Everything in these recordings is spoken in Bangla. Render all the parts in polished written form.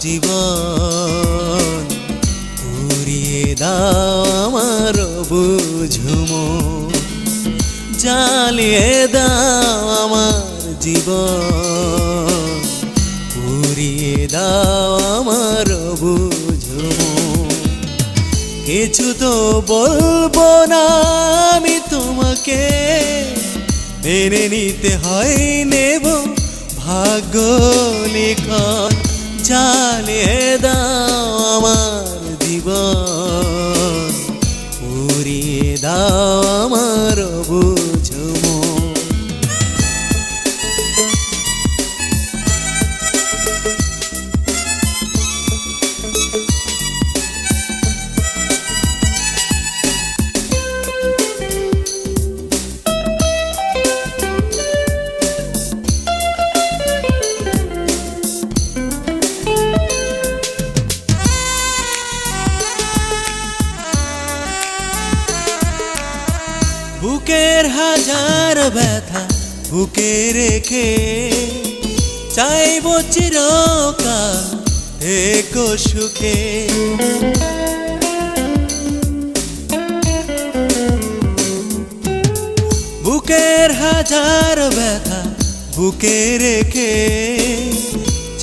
জীবন পুড়িয়ে দাও আমার বুঝমো জ্বালিয়ে দাও আমার জীবন পুড়িয়ে দাও আমার বুঝমো কিছু তো বলবো না আমি তোমাকে মেনে নিতে হয় নেব ভাগ্য লিখন জ্বালিয়ে দাও আমার জীবন পুড়িয়ে দাও আমার বুঝমো বুকের হাজার ব্যথা বুকে রেখে চাইবো চিরকাল থেকো সুখে বুকের হাজার ব্যথা বুকে রেখে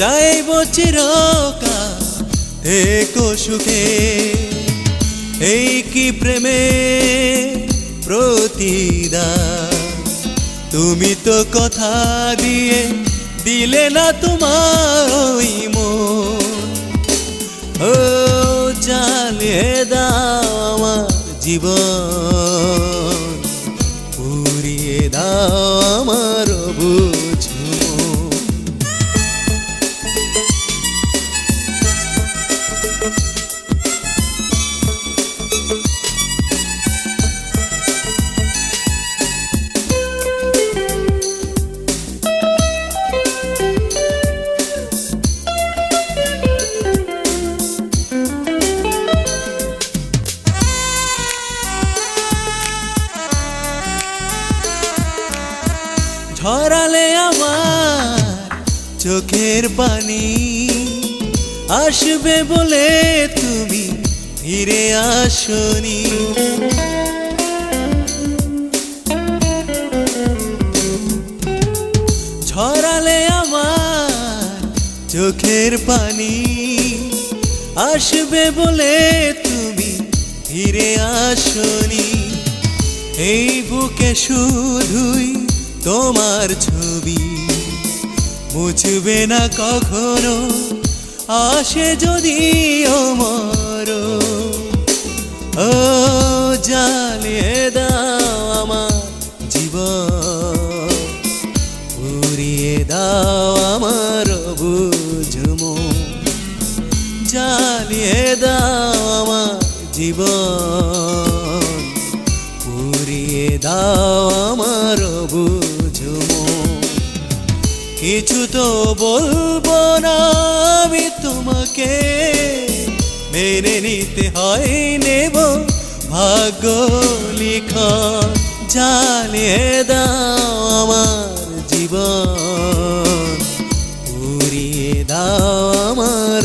চাইবো চিরকাল থেকো সুখে এই কি প্রেমে প্রতিদান তুমি তো কথা দিয়ে দিলে না তোমার ওই মন ও জ্বালিয়ে দাও আমার জীবন পুড়িয়ে দাও আমার বুঝমো ঝরালে আমার চোখের পানি আসবে বলে তুমি ফিরে আসনি ঝরালে আমার চোখের পানি আসবে বলে তুমি ফিরে আসনি এই বুকে শুধুই তোমার ছবি মুছবে না কখনো আসে যদি অমর ও জ্বালিয়ে দাও আমার জীবন পুড়িয়ে দাও আমার বুঝমো জ্বালিয়ে দাও আমার জীবন পুড়িয়ে দাও আমার বুঝমো কিছু তো বলবো না আমি তোমাকে মেনে নিতে হয় নেব ভাগ্য লিখন জ্বালিয়ে দাও আমার জীবন পুড়িয়ে দাও আমার